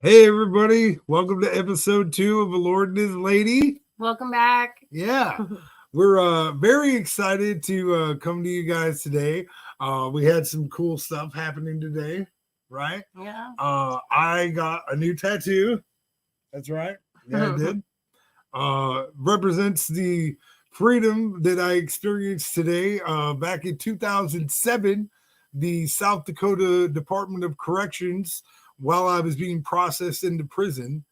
Hey everybody, welcome to episode 2 of A Lord and His Lady. Welcome back. Yeah, we're very excited to come to you guys today. We had some cool stuff happening today, right? Yeah. I got a new tattoo. That's right. Yeah, I did. Represents the freedom that I experienced today. Back in 2007, the South Dakota Department of Corrections, while I was being processed into prison,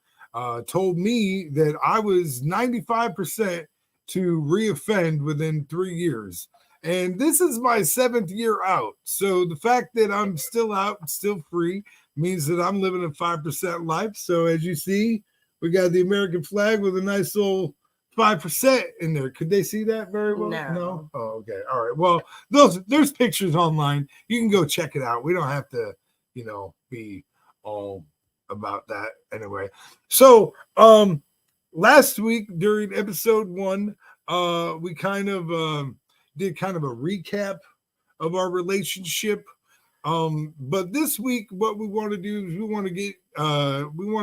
told me that I was 95% to reoffend within 3 years. And this is my 7th year out. So the fact that I'm still out, still free, means that I'm living a 5% life. So as you see, we got the American flag with a nice little 5% in there. Could they see that very well? No. Oh, okay. All right. Well, there's pictures online. You can go check it out. We don't have to, be all about that anyway. So, last week during episode 1, we kind of did kind of a recap of our relationship. But this week, what we want to do is we want to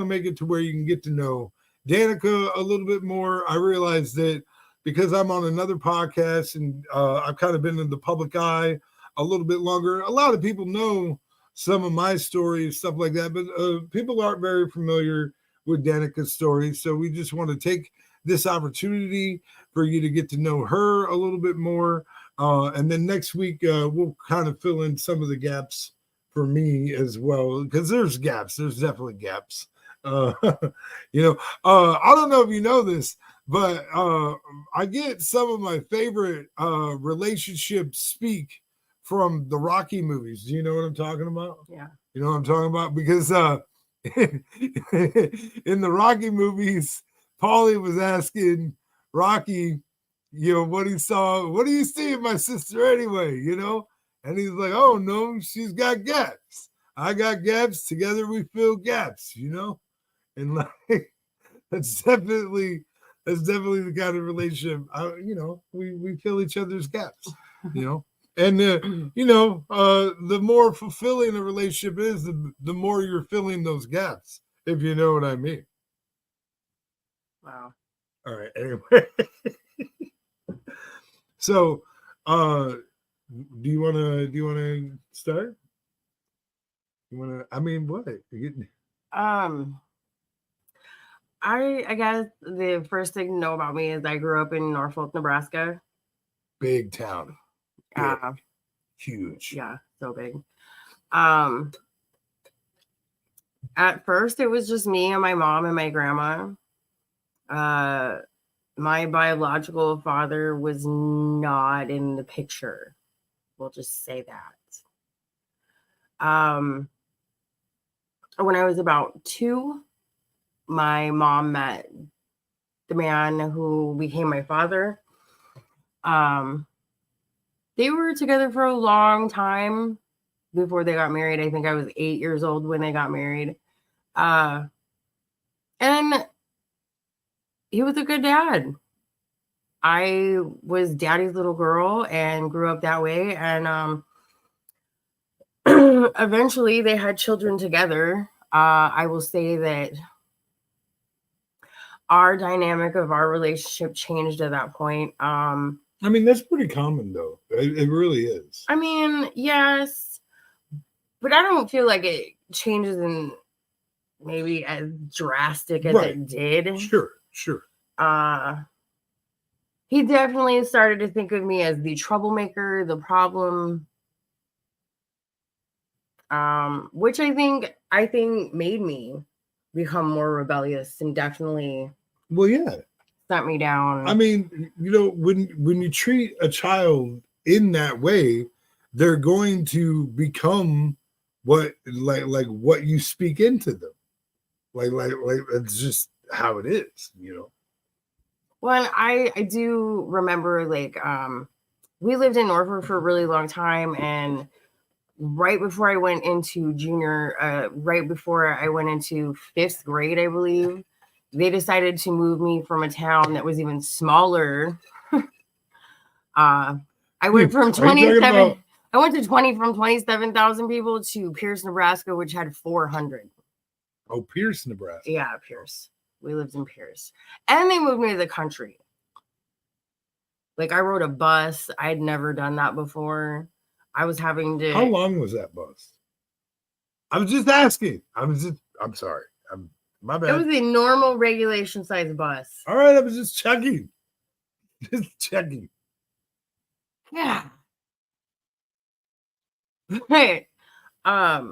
make it to where you can get to know Danica a little bit more. I realized that because I'm on another podcast and I've kind of been in the public eye a little bit longer, a lot of people know some of my stories, stuff like that, but people aren't very familiar with Danica's story. So we just want to take this opportunity for you to get to know her a little bit more. And then next week, we'll kind of fill in some of the gaps for me as well, because there's gaps. There's definitely gaps. I don't know if you know this, but I get some of my favorite relationships speak from the Rocky movies. Do you know what I'm talking about? Yeah. You know what I'm talking about? Because in the Rocky movies, Paulie was asking Rocky, what he saw, what do you see in my sister anyway, And he's like, oh, no, she's got gaps. I got gaps. Together we fill gaps, And like, that's definitely the kind of relationship, we fill each other's gaps, And, the more fulfilling a relationship is, the more you're filling those gaps, if you know what I mean. Wow. All right. Anyway. So, do you want to start? You want to, I mean, what? I guess the first thing to know about me is I grew up in Norfolk, Nebraska. Big town. Huge. Yeah, so big. At first it was just me and my mom and my grandma. My biological father was not in the picture. We'll just say that. When I was about 2, my mom met the man who became my father. They were together for a long time before they got married. I think I was 8 years old when they got married. And he was a good dad. I was daddy's little girl and grew up that way. And eventually they had children together. I will say that our dynamic of our relationship changed at that point. I mean, that's pretty common, though. It really is. I mean, yes, but I don't feel like it changes in maybe as drastic as it did. Sure. He definitely started to think of me as the troublemaker, the problem, which I think made me become more rebellious and definitely sent me down. I mean, when you treat a child in that way, they're going to become what what you speak into them. Like it's just how it is, Well, I do remember we lived in Norfolk for a really long time, and right before I went into right before I went into 5th grade, I believe, they decided to move me from a town that was even smaller. I went from 27. I went to 27,000 people to Pierce, Nebraska, which had 400. Oh, Pierce, Nebraska. Yeah, Pierce. We lived in Pierce. And they moved me to the country. Like, I rode a bus. I'd never done that before. I was having to... How long was that bus? I was just asking. I'm sorry. My bad. It was a normal regulation size bus. All right, I was just checking. Just checking. Yeah. Right. At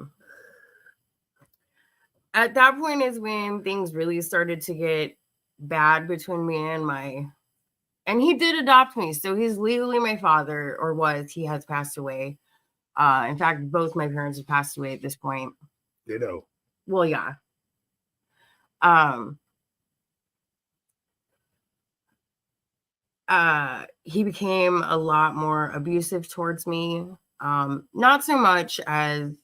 that point is when things really started to get bad between me and he did adopt me. So he's legally my father, or was. He has passed away. In fact, both my parents have passed away at this point. Ditto. Well, yeah. He became a lot more abusive towards me. Not so much as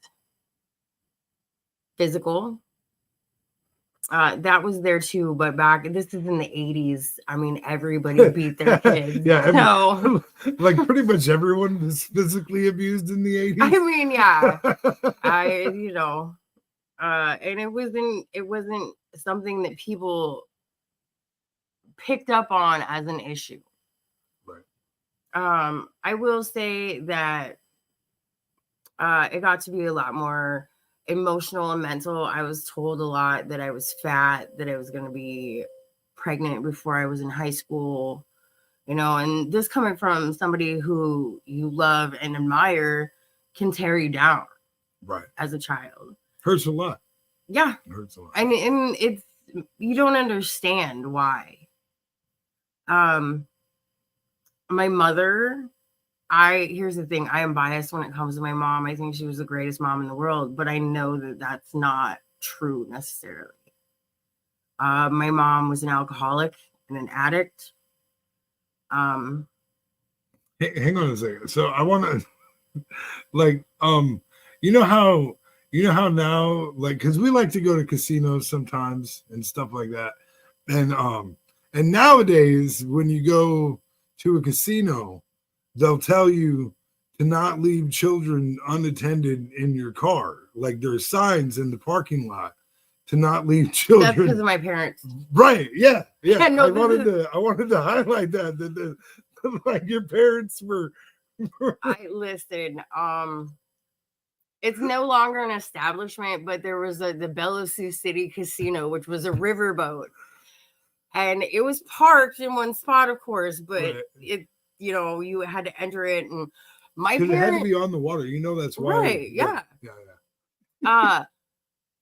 physical. That was there too, but this is in the 80s. I mean, everybody beat their kids. Yeah, so, like pretty much everyone was physically abused in the 80s. I mean, yeah. And it wasn't something that people picked up on as an issue. Right. I will say that it got to be a lot more emotional and mental. I was told a lot that I was fat, that I was going to be pregnant before I was in high school, and this coming from somebody who you love and admire can tear you down. Right. As a child. Hurts a lot. Yeah. It hurts a lot. And it's, you don't understand why. My mother, here's the thing. I am biased when it comes to my mom. I think she was the greatest mom in the world, but I know that that's not true necessarily. My mom was an alcoholic and an addict. Hang on a second. So I want to, you know how now, because we like to go to casinos sometimes and stuff like that, and nowadays when you go to a casino, they'll tell you to not leave children unattended in your car. Like there's signs in the parking lot to not leave children. That's because of my parents. Right. Yeah. Yeah. No, I wanted to highlight that like your parents were. Listen, it's no longer an establishment, but there was the Bella Sioux City Casino, which was a riverboat. And it was parked in one spot, of course, but right. You had to enter it, and my parents, it had to be on the water. That's why. Right? Yeah.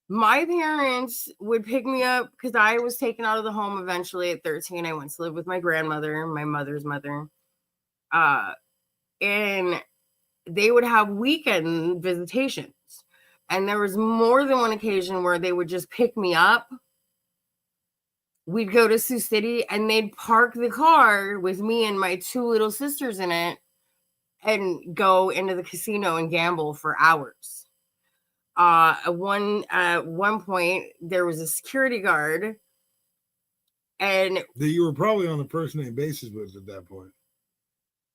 My parents would pick me up because I was taken out of the home eventually at 13. I went to live with my grandmother, my mother's mother, and they would have weekend visitations, and there was more than one occasion where they would just pick me up. We'd go to Sioux City and they'd park the car with me and my two little sisters in it and go into the casino and gamble for hours. At one point, there was a security guard. And that you were probably on a first name basis with at that point.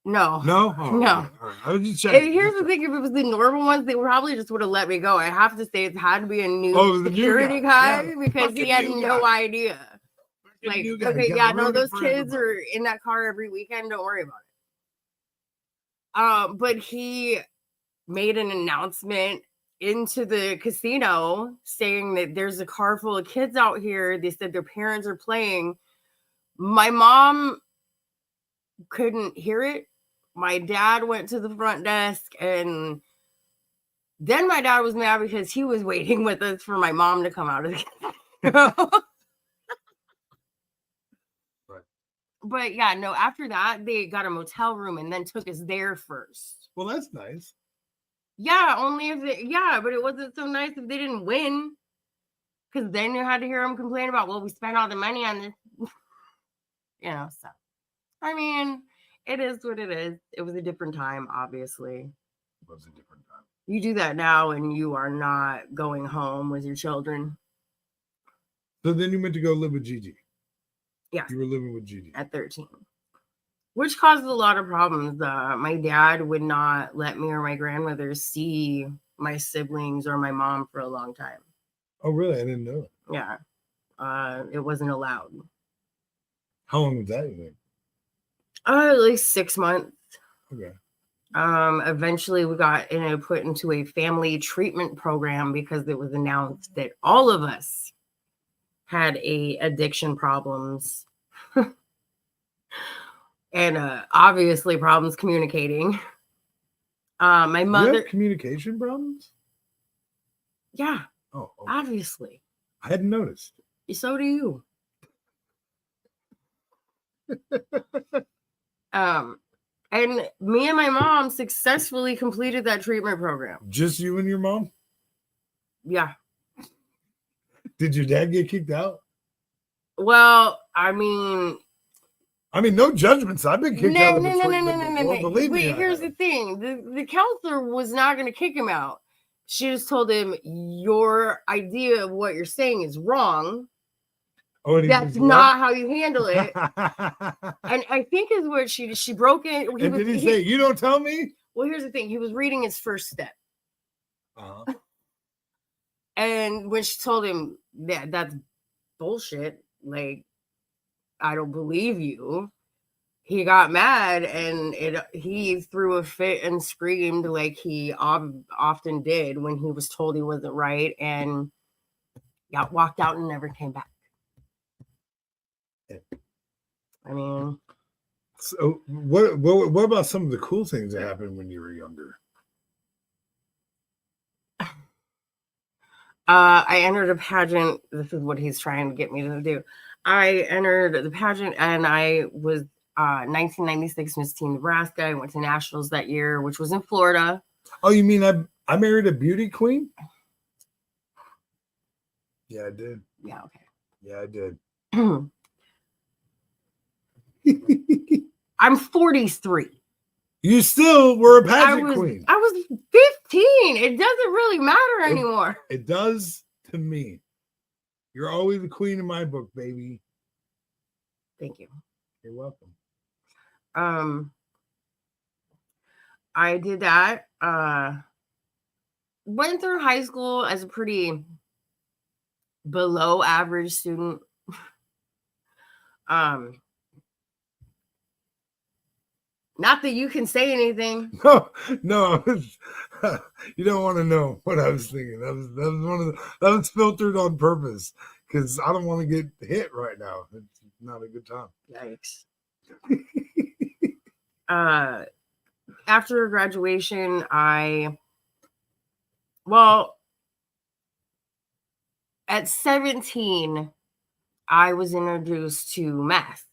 No. No? Oh, no. All right. I was just checking. Here's the thing. If it was the normal ones, they probably just would have let me go. I have to say it had to be a new security guy because he had no idea. Like, okay, yeah, no, those kids are in that car every weekend. Don't worry about it. But he made an announcement into the casino saying that there's a car full of kids out here. They said their parents are playing. My mom couldn't hear it. My dad went to the front desk, and then my dad was mad because he was waiting with us for my mom to come out of the casino. But yeah, no, after that, they got a motel room and then took us there first. Well, that's nice. Yeah, but it wasn't so nice if they didn't win. Because then you had to hear them complain about, well, we spent all the money on this. So. I mean, it is what it is. It was a different time, obviously. It was a different time. You do that now and you are not going home with your children. So then you went to go live with Gigi. Yeah. You were living with Gigi. At 13. Which caused a lot of problems. My dad would not let me or my grandmother see my siblings or my mom for a long time. Oh, really? I didn't know. Yeah. It wasn't allowed. How long was that, you think? Like 6 months. Okay. Eventually we got put into a family treatment program because it was announced that all of us had addiction problems and obviously problems communicating. My mother. You have communication problems? Yeah. Oh, okay. Obviously. I hadn't noticed. So do you. And me and my mom successfully completed that treatment program. Just you and your mom? Yeah. Did your dad get kicked out? Well, I mean, no judgments. I've been kicked out of the treatment before. no. Believe me. Wait, here's the thing. The counselor was not going to kick him out. She just told him, your idea of what you're saying is wrong. Oh, that's not how you handle it. And I think is where she broke it. And did he say, you don't tell me? Well, here's the thing. He was reading his first step. Uh-huh. And when she told him that's bullshit, like, I don't believe you, he got mad and he threw a fit and screamed like he often did when he was told he wasn't right, and got walked out and never came back. I mean, so what about some of the cool things that happened when you were younger? I entered a pageant. This is what he's trying to get me to do. I entered the pageant and I was 1996 Miss Teen Nebraska. I went to nationals that year, which was in Florida. Oh, you mean I married a beauty queen? Yeah, I did. Yeah, okay. Yeah, I did. I'm 43. You still were a pageant queen. I was 15. It doesn't really matter anymore. It does to me. You're always the queen in my book, baby. Thank you. You're welcome. I did that. Went through high school as a pretty below average student. Not that you can say anything. No, you don't want to know what I was thinking. That was filtered on purpose because I don't want to get hit right now. It's not a good time. Yikes. After graduation, at 17, I was introduced to meth.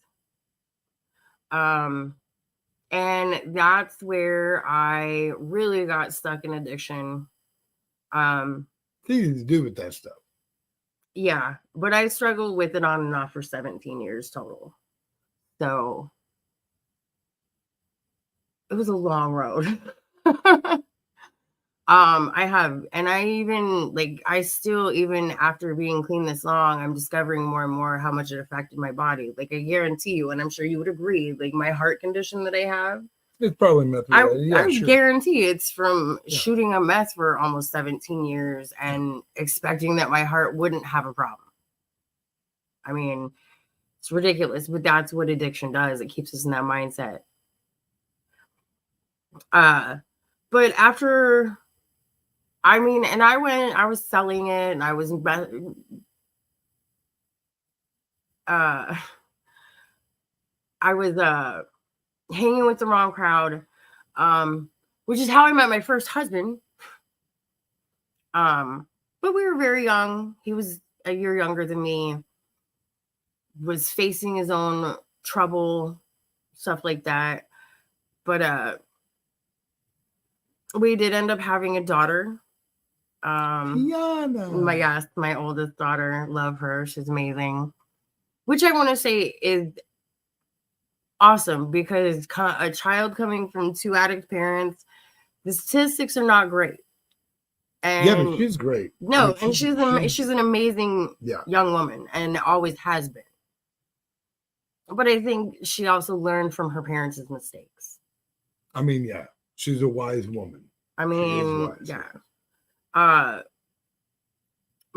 And that's where I really got stuck in addiction. Things to do with that stuff. Yeah, but I struggled with it on and off for 17 years total. So it was a long road. I still, even after being clean this long, I'm discovering more and more how much it affected my body. Like, I guarantee you, and I'm sure you would agree, like my heart condition that I have, it's probably meth. I guarantee it's from shooting a meth for almost 17 years and expecting that my heart wouldn't have a problem. I mean, it's ridiculous, but that's what addiction does. It keeps us in that mindset. But after, I was selling it and I was, hanging with the wrong crowd, which is how I met my first husband. But we were very young. He was a year younger than me, was facing his own trouble, stuff like that. But we did end up having a daughter. Tiana. My oldest daughter. Love her. She's amazing. Which I want to say is awesome because a child coming from two addict parents, the statistics are not great. And yeah, but she's great. No, and she's an amazing young woman and always has been. But I think she also learned from her parents' mistakes. I mean, yeah, she's a wise woman. I mean, yeah.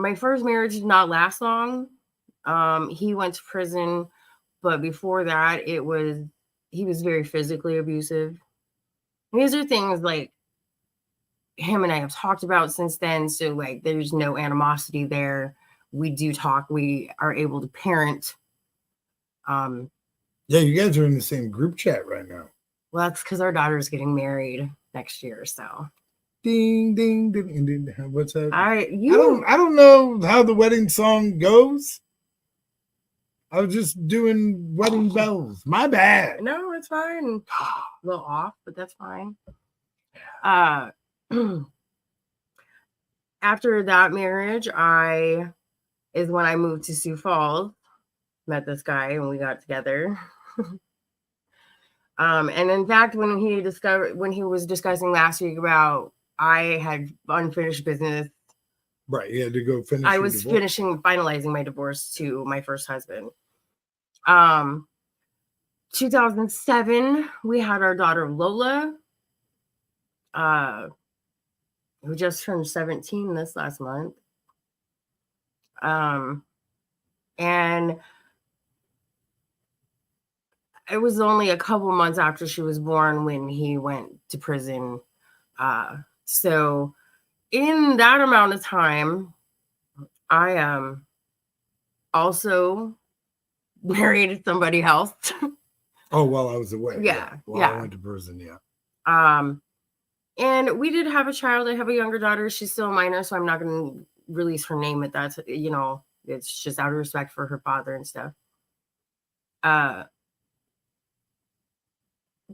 my first marriage did not last long. He went to prison, but before that, he was very physically abusive. These are things like him and I have talked about since then. So like, there's no animosity there. We do talk. We are able to parent. Yeah, you guys are in the same group chat right now. Well, that's because our daughter's getting married next year. So ding ding ding ding. What's that? I don't know how the wedding song goes. I was just doing wedding bells. My bad. No, it's fine. A little off, but that's fine. After that marriage, is when I moved to Sioux Falls, met this guy, and we got together. And in fact, when he was discussing last week about I had unfinished business. Right, you had to go finish. I was finalizing my divorce to my first husband. 2007, we had our daughter Lola, who just turned 17 this last month. And it was only a couple months after she was born when he went to prison. So in that amount of time, I also married somebody else. Oh, while I was away. Yeah. I went to prison, yeah. And we did have a child. I have a younger daughter. She's still a minor, so I'm not going to release her name at that. It's just out of respect for her father and stuff.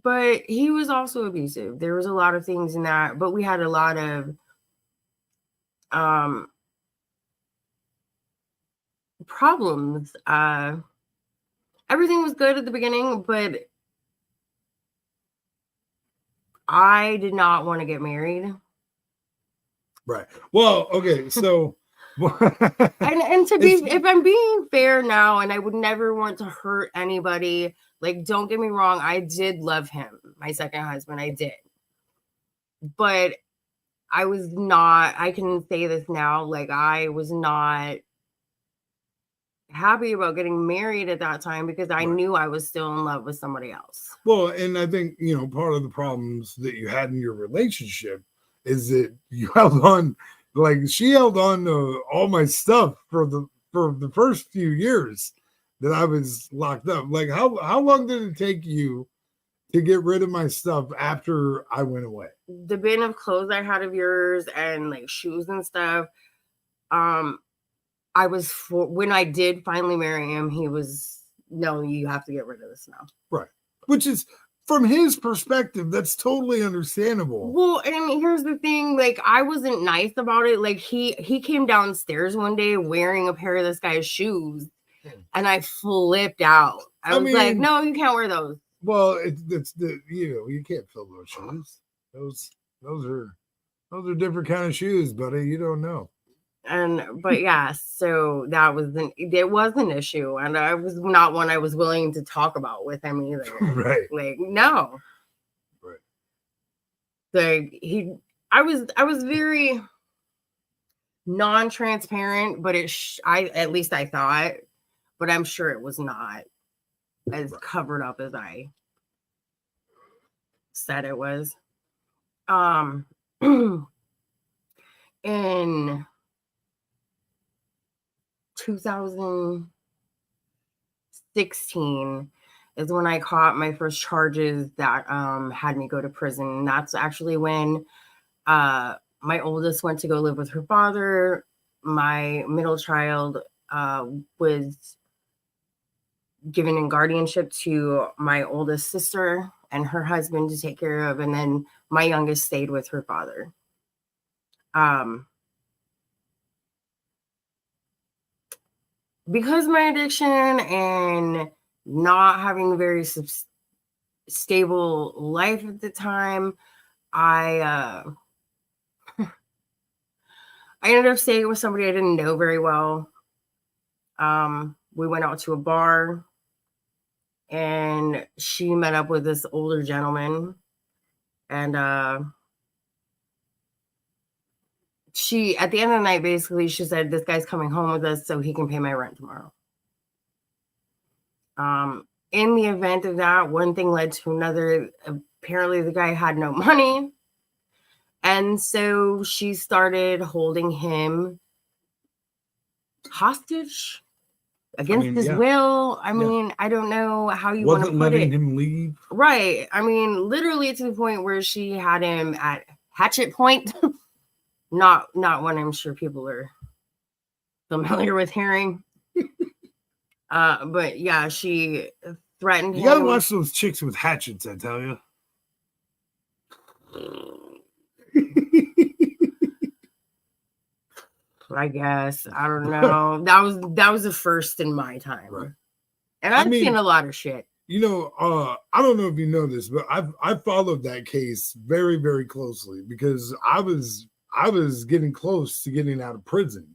But he was also abusive. There was a lot of things in that, but we had a lot of problems. Everything was good at the beginning, but I did not want to get married. Right. Well, okay, so and to be, if I'm being fair now, and I would never want to hurt anybody. Like, don't get me wrong, I did love him, my second husband, I did. But I was not, I can say this now, like, I was not happy about getting married at that time because I knew I was still in love with somebody else. Well, and I think, part of the problems that you had in your relationship is that you held on, like, she held on to all my stuff for the first few years that I was locked up. Like, how long did it take you to get rid of my stuff after I went away? The bin of clothes I had of yours and like shoes and stuff. When I did finally marry him, he was, no, you have to get rid of this now. Right. Which is, from his perspective, that's totally understandable. Well, and here's the thing, like, I wasn't nice about it. Like, he came downstairs one day wearing a pair of this guy's shoes. And I flipped out. I was like, no, you can't wear those. Well, it's the, you can't fill those shoes. Those are different kind of shoes, buddy. You don't know. But yeah, so it was an issue, and I was not one I was willing to talk about with him either. Right. Like, no. Right. Like, I was very non-transparent, but at least I thought, but I'm sure it was not as covered up as I said it was. In 2016 is when I caught my first charges that had me go to prison. And that's actually when my oldest went to go live with her father. My middle child was given in guardianship to my oldest sister and her husband to take care of. And then my youngest stayed with her father. Because my addiction and not having a very stable life at the time, I ended up staying with somebody I didn't know very well. We went out to a bar and she met up with this older gentleman and she, at the end of the night, basically, she said, this guy's coming home with us so he can pay my rent tomorrow. In the event of that, one thing led to another. Apparently, the guy had no money. And so she started holding him hostage against his will. I mean, I don't know how you want to put it. Wasn't letting him leave. Right. I mean, literally to the point where she had him at hatchet point. Not one I'm sure people are familiar with hearing. But yeah, she threatened him. You gotta watch those chicks with hatchets, I tell you. I guess. I don't know. That was the first in my time. Right. And I've seen a lot of shit. You know, I don't know if you know this, but I've followed that case very, very closely because I was getting close to getting out of prison.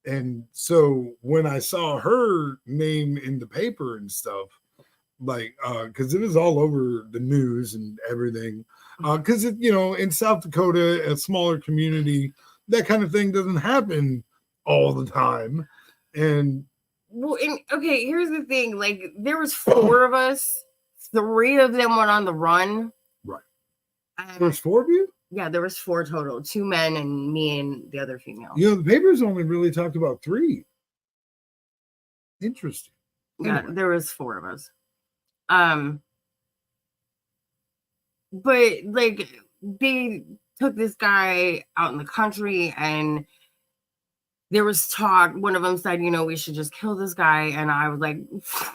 And so when I saw her name in the paper and stuff, like, because it was all over the news and everything, because, you know, in South Dakota, a smaller community, that kind of thing doesn't happen all the time. And well, okay, here's the thing. Like, there was 4 of us. 3 of them went on the run. Right. There's 4 of you? Yeah, there was 4 total. 2 men and me and the other female. You know, the papers only really talked about 3. Interesting. Yeah, anyway. There was 4 of us. But like they took this guy out in the country and there was talk. One of them said, you know, we should just kill this guy. And I was like,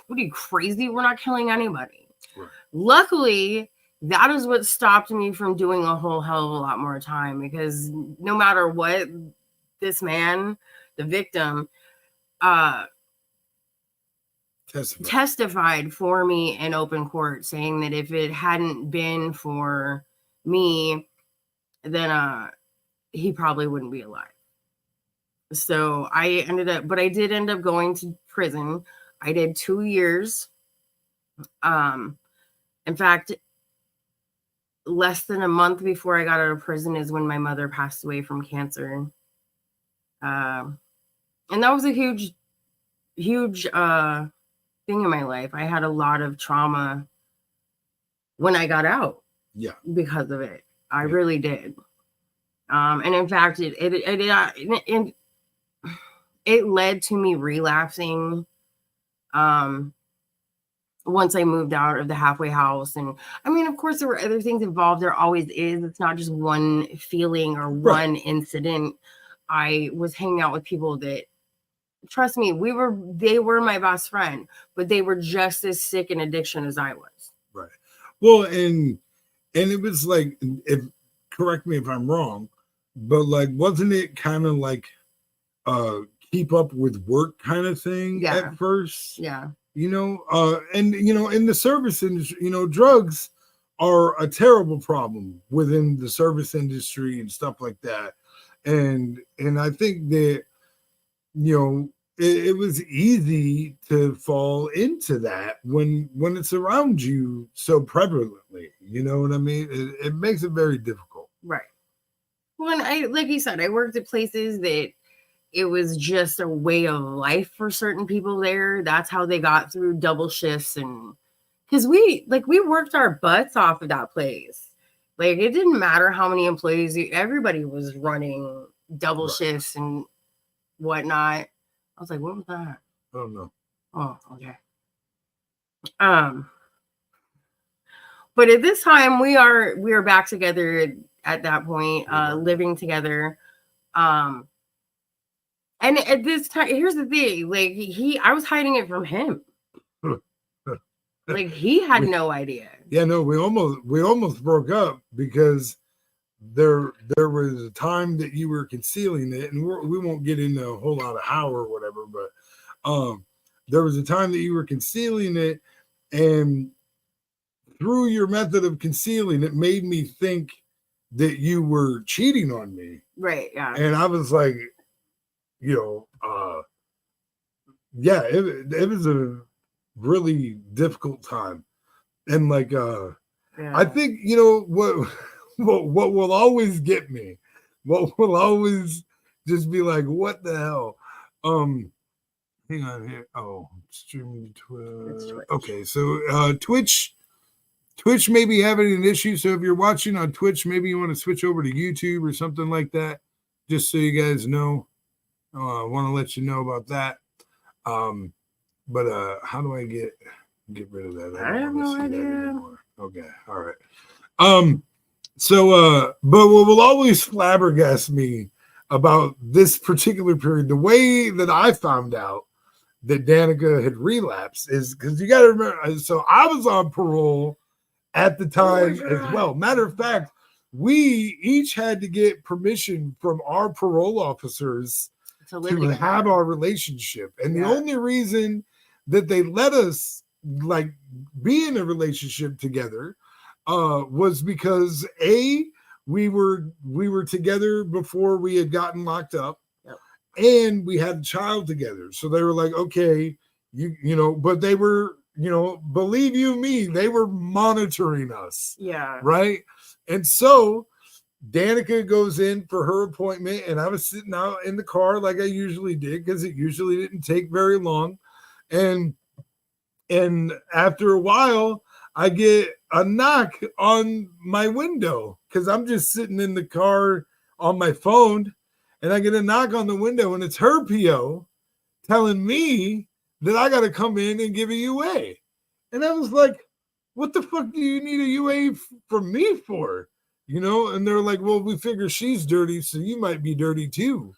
what are you, crazy? We're not killing anybody. Right. Luckily, that is what stopped me from doing a whole hell of a lot more time, because no matter what, this man, the victim, testified for me in open court, saying that if it hadn't been for me, then he probably wouldn't be alive. So I did end up going to prison. I did 2 years. In fact, less than a month before I got out of prison is when my mother passed away from cancer. And that was a huge thing in my life. I had a lot of trauma when I got out. Yeah. Because of it. I really did. And in fact, it led to me relapsing once I moved out of the halfway house. And I mean, of course, there were other things involved. There always is. It's not just one feeling or one incident. I was hanging out with people that, trust me, they were my best friend, but they were just as sick in addiction as I was. Right. Well, and it was like, correct me if I'm wrong, but like, wasn't it kind of like keep up with work kind of thing at first? Yeah. You know, and you know, in the service industry, you know, drugs are a terrible problem within the service industry and stuff like that. And I think that, you know, it was easy to fall into that when it's around you so prevalently. You know what I mean? It makes it very difficult. Right. Well, and like you said, I worked at places that it was just a way of life for certain people there. That's how they got through double shifts. And because we worked our butts off of that place. Like, it didn't matter how many employees, everybody was running double shifts and whatnot. I was like, what was that? Oh, no. Oh, okay. But at this time, we are back together at that point, living together. And at this time, here's the thing, like I was hiding it from him. Like, he had no idea. Yeah, no, we almost broke up because there was a time that you were concealing it, and we won't get into a whole lot of how or whatever, but there was a time that you were concealing it, and through your method of concealing it made me think that you were cheating on me. Right, yeah. And I was like, you know, yeah, it was a really difficult time. And like I think, you know, what will always get me what will always just be like, what the hell? Hang on here. Oh, streaming Twitch. Okay, so Twitch may be having an issue. So if you're watching on Twitch, maybe you want to switch over to YouTube or something like that, just so you guys know. I want to let you know about that. But how do I get rid of that? I have no idea. Okay, all right. So but what will always flabbergast me about this particular period, the way that I found out that Danica had relapsed is because you got to remember. So I was on parole at the time as well. Matter of fact, we each had to get permission from our parole officers to have our relationship. And the only reason that they let us like be in a relationship together was because we were together before we had gotten locked up, and we had a child together. So they were like, okay, you know, but they were, you know, believe you me, they were monitoring us. Yeah. Right. And so Danica goes in for her appointment, and I was sitting out in the car like I usually did, because it usually didn't take very long. And after a while, I get a knock on my window because I'm just sitting in the car on my phone, and I get a knock on the window, and it's her PO telling me that I got to come in and give a UA. And I was like, what the fuck do you need a UA from me for? You know, and they're like, well, we figure she's dirty, so you might be dirty too.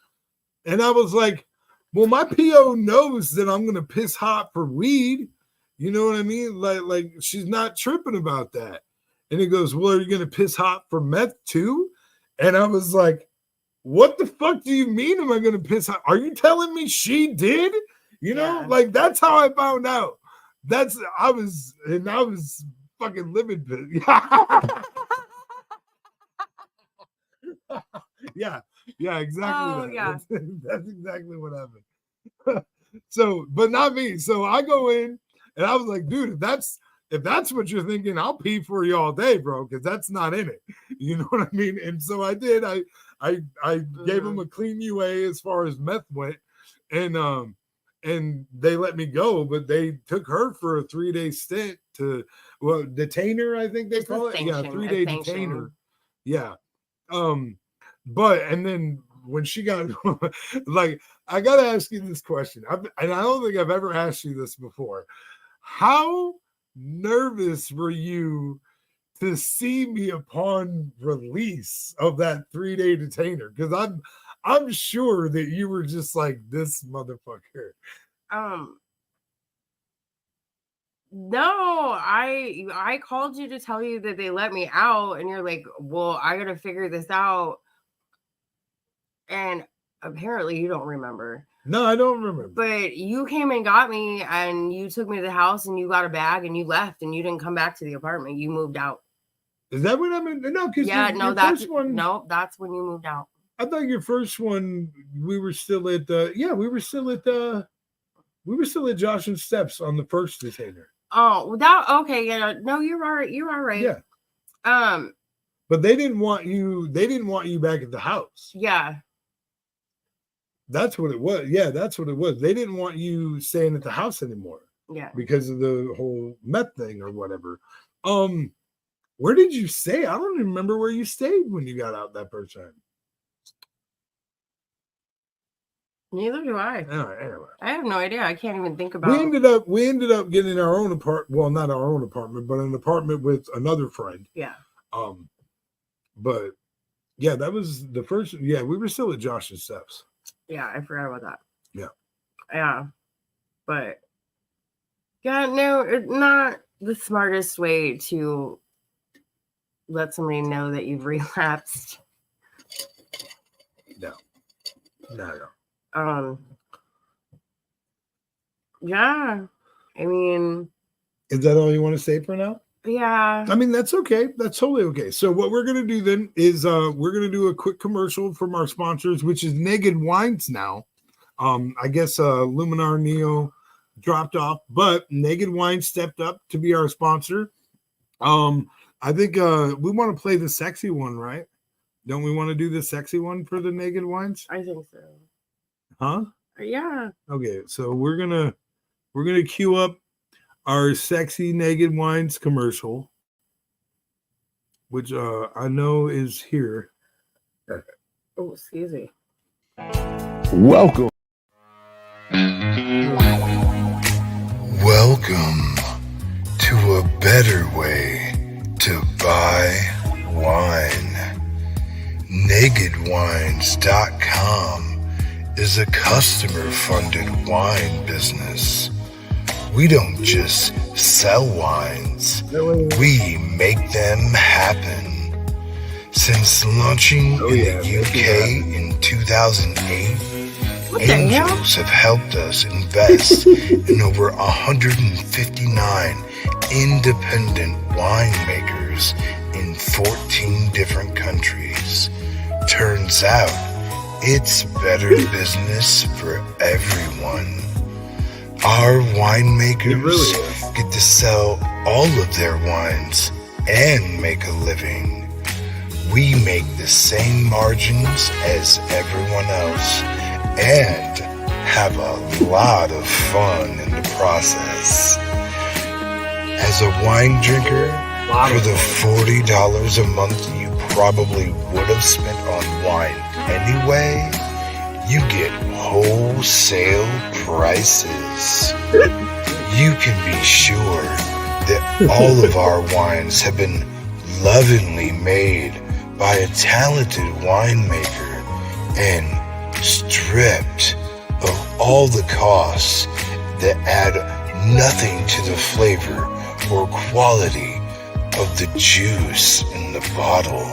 And I was like, well, my PO knows that I'm going to piss hot for weed. You know what I mean? Like she's not tripping about that. And he goes, well, are you going to piss hot for meth too? And I was like, what the fuck do you mean am I going to piss hot? Are you telling me she did? You know, like that's how I found out. I was fucking living. Yeah, exactly. That's exactly what happened. So, but not me. So I go in, and I was like, dude, if that's what you're thinking, I'll pee for you all day, bro, because that's not in it. You know what I mean? And so I did. I gave him a clean UA as far as meth went, and they let me go, but they took her for a 3-day stint to detainer, I think they call it. Yeah, 3-day detainer. Yeah. But and then when she got like, I gotta ask you this question, and I don't think I've ever asked you this before. How nervous were you to see me upon release of that 3-day detainer? Because I'm sure that you were just like, this motherfucker. No, I called you to tell you that they let me out, and you're like, well, I gotta figure this out. And apparently you don't remember. No, I don't remember. But you came and got me, and you took me to the house, and you got a bag, and you left, and you didn't come back to the apartment. You moved out. Is that what I mean? No, because that's when you moved out. I thought your first one, we were still at Josh's steps on the first detainer. Oh, okay. Yeah, no, you're right. You are right. Yeah. But they didn't want you back at the house. Yeah. That's what it was. Yeah, that's what it was. They didn't want you staying at the house anymore. Yeah. Because of the whole meth thing or whatever. Where did you stay? I don't even remember where you stayed when you got out that first time. Neither do I. Anyway. I have no idea. I can't even think about. We ended up getting our own apartment. Well, not our own apartment, but an apartment with another friend. Yeah. But yeah, that was the first. Yeah, we were still at Josh's steps. Yeah, I forgot about that. Yeah. Yeah. But yeah, no, it's not the smartest way to let somebody know that you've relapsed. No. Yeah. I mean, is that all you want to say for now? Yeah. I mean, that's okay. That's totally okay. So what we're going to do then is we're going to do a quick commercial from our sponsors, which is Naked Wines now. I guess Luminar Neo dropped off, but Naked Wines stepped up to be our sponsor. I think we want to play the sexy one, right? Don't we want to do the sexy one for the naked wines? I think so. Huh? Yeah. Okay, so we're gonna queue up our sexy naked wines commercial, which I know is here. Oh, excuse me. Welcome. Welcome to a better way to buy wine. NakedWines.com is a customer-funded wine business. We don't just sell wines, we make them happen. Since launching in the UK in 2008, Angels have helped us invest in over 159 independent winemakers in 14 different countries. Turns out, it's better business for everyone. Our winemakers get to sell all of their wines and make a living. We make the same margins as everyone else and have a lot of fun in the process. As a wine drinker, for the $40 a month you probably would have spent on wine anyway, you get wholesale prices. You can be sure that all of our wines have been lovingly made by a talented winemaker and stripped of all the costs that add nothing to the flavor or quality of the juice in the bottle.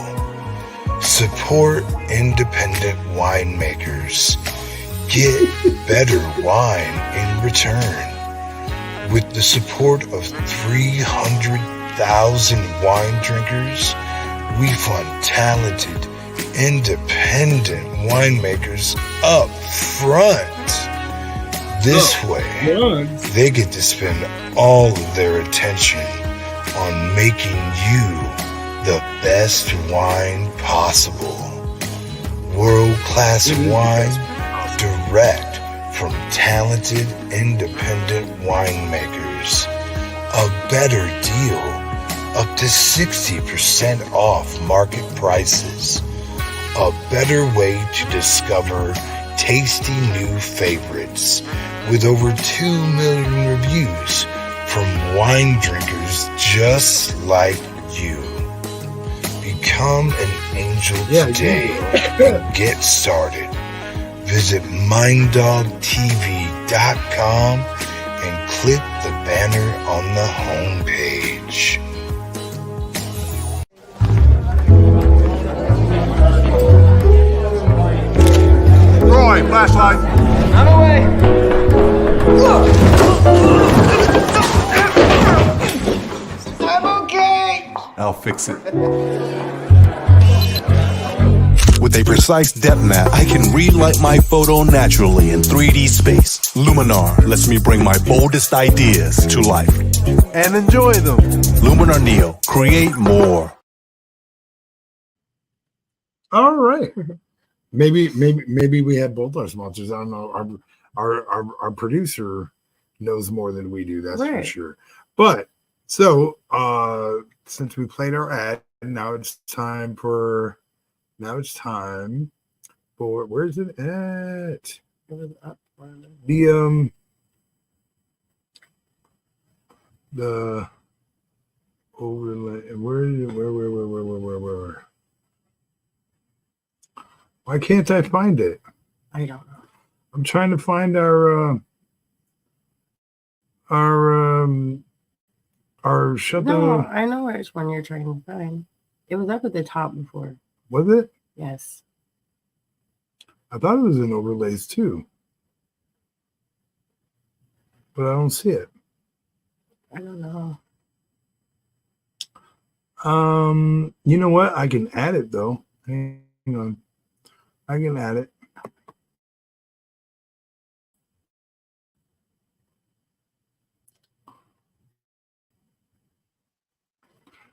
Support independent winemakers. Get better wine in return. With the support of 300,000 wine drinkers, we fund talented, independent winemakers up front. This way, they get to spend all of their attention on making you the best wine possible. World-class wine direct from talented, independent winemakers. A better deal, up to 60% off market prices. A better way to discover tasty new favorites with over 2 million reviews from wine drinkers just like you. Become an angel today and get started. Visit minddogtv.com and click the banner on the homepage. Roy, flashlight. On the way. I'm okay. I'll fix it. With a precise depth map, I can relight my photo naturally in 3D space. Luminar lets me bring my boldest ideas to life. And enjoy them. Luminar Neo. Create more. All right. Maybe we had both our sponsors. I don't know. Our producer knows more than we do, that's for sure. But so since we played our ad, now it's time for where's it at? The overlay. Where? Why can't I find it? I don't know. I'm trying to find our shut No, I know which one you're trying to find. It was up at the top before. Was it? Yes. I thought it was in overlays too, but I don't see it. I don't know. You know what? I can add it though. Hang on. I can add it.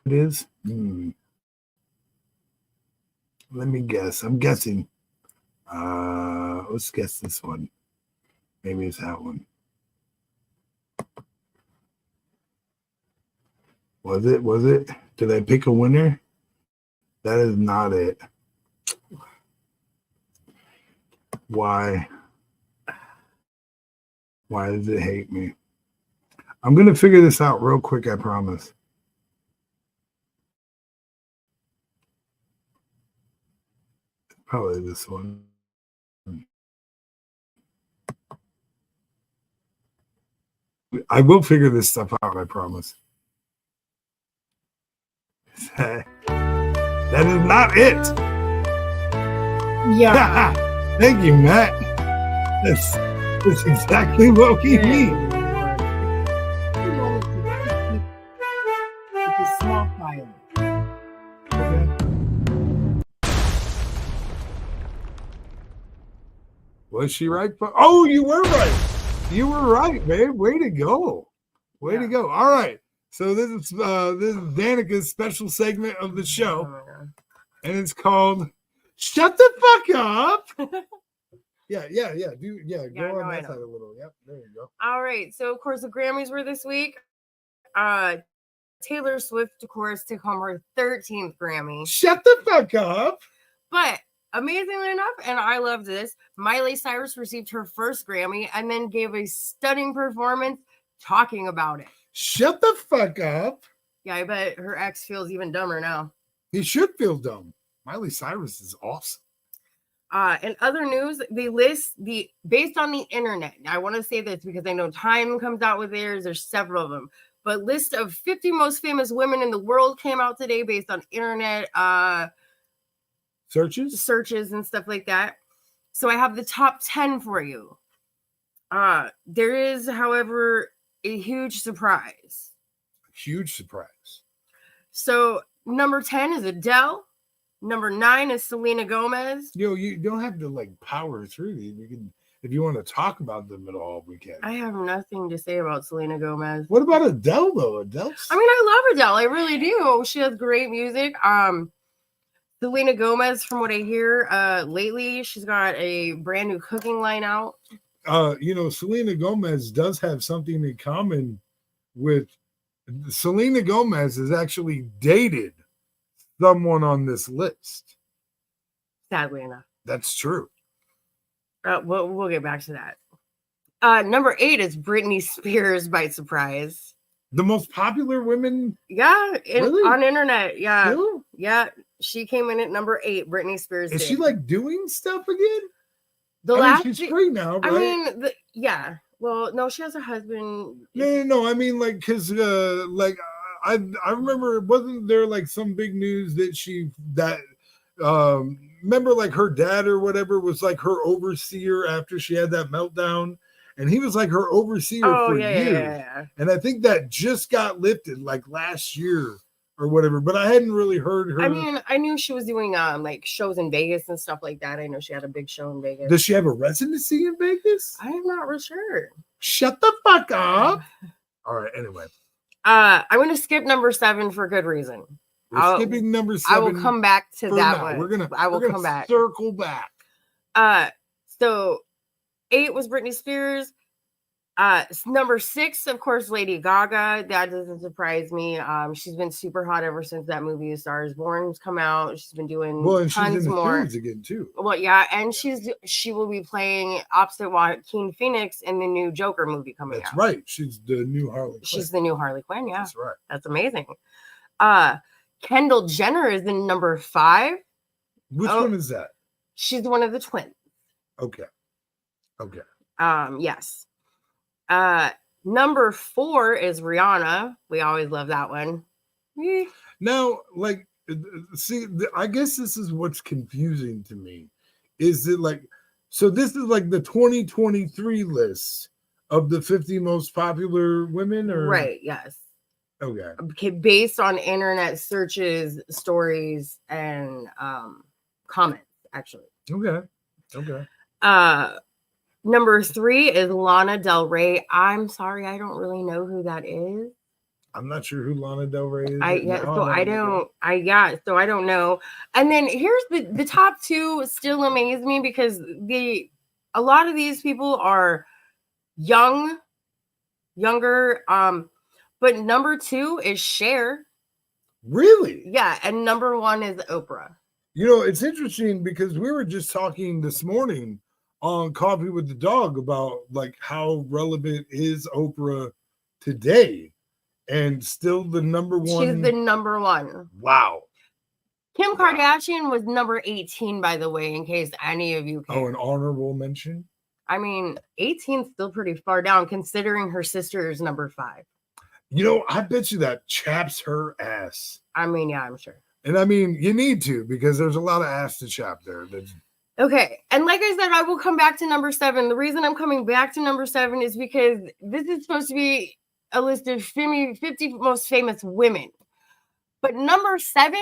It is. Let me guess. I'm guessing. Let's guess this one. Maybe it's that one. Was it? Was it? Did I pick a winner? That is not it. Why? Why does it hate me? I'm going to figure this out real quick, I promise. Probably this one. I will figure this stuff out, I promise. That is not it. Yeah. Thank you, Matt. That's exactly what we need. It's a small file. Okay. Was she right? Oh, you were right. You were right, babe. Way to go. Way to go. All right. So this is Danica's special segment of the show. Oh my God. And it's called Shut the Fuck Up. Yeah. Go on that side a little. Yep, there you go. All right. So, of course, the Grammys were this week. Taylor Swift, of course, took home her 13th Grammy. Shut the fuck up. But amazingly enough, and I love this, Miley Cyrus received her first Grammy and then gave a stunning performance talking about it. Shut the fuck up. Yeah, I bet her ex feels even dumber now. He should feel dumb. Miley Cyrus is awesome. In other news, they list based on the internet. I want to say this because I know Time comes out with theirs. There's several of them, but list of 50 most famous women in the world came out today based on internet searches and stuff like that. So I have the top 10 for you. There is, however, a huge surprise. Huge surprise. So number 10 is Adele. Number 9 is Selena Gomez. You don't have to like power through these. We can, if you want to talk about them at all, we can. I have nothing to say about Selena Gomez. What about Adele though? I mean, I love Adele. I really do. She has great music. Selena Gomez, from what I hear, lately she's got a brand new cooking line out. Selena Gomez does have something in common with Selena Gomez has actually dated someone on this list. Sadly enough. That's true. We'll get back to that. Number 8 is Britney Spears by surprise. The most popular women? Yeah, Really? On internet. Yeah. Still? Yeah. She came in at number 8, Britney Spears. Is she like doing stuff again? She's free now, right? I mean, yeah. Well, no, she has a husband. No. I mean, like, because, I remember, wasn't there like some big news that remember, like her dad or whatever was like her overseer after she had that meltdown, and he was like her overseer for years. Yeah. And I think that just got lifted like last year or whatever, but I hadn't really heard her. I mean, I knew she was doing like shows in Vegas and stuff like that. I know she had a big show in Vegas. Does she have a residency in Vegas? I'm not real sure. Shut the fuck up. All right, anyway. I'm going to skip number 7 for good reason. We're skipping number 7. I will come back to that one. I will come back. Circle back. So 8 was Britney Spears. Number 6, of course, Lady Gaga. That doesn't surprise me. She's been super hot ever since that movie A Star Is Born's come out. She's been doing and tons she's in more. the again too. Well, yeah, and she will be playing opposite Joaquin Phoenix in the new Joker movie coming out. That's right. She's the new Harley Quinn. She's the new Harley Quinn. Yeah, that's right. That's amazing. Kendall Jenner is in number 5. Which one is that? She's one of the twins. Okay. Yes. Number 4 is Rihanna. We always love that one. Now, like, see, I guess this is what's confusing to me. Is it like, so this is like the 2023 list of the 50 most popular women, or right? Yes. Okay. Based on internet searches, stories, and comments, actually. Okay. Number 3 is Lana Del Rey. I'm sorry, I don't really know who that is. I'm not sure who Lana Del Rey is. So I don't know. And then here's the top two still amaze me because a lot of these people are younger. But number 2 is Cher. Really? Yeah, and number 1 is Oprah. You know, it's interesting because we were just talking this morning on Coffee with the Dog about like how relevant is Oprah today, and still the number one. She's the number 1. Wow. Kim Kardashian was number 18, by the way, in case any of you care. Oh, an honorable mention. I mean, 18's still pretty far down considering her sister is number 5. You know, I bet you that chaps her ass. I mean, yeah, I'm sure. And I mean, you need to because there's a lot of ass to chap there. Okay. And like I said, I will come back to number 7. The reason I'm coming back to number 7 is because this is supposed to be a list of 50 most famous women. But number 7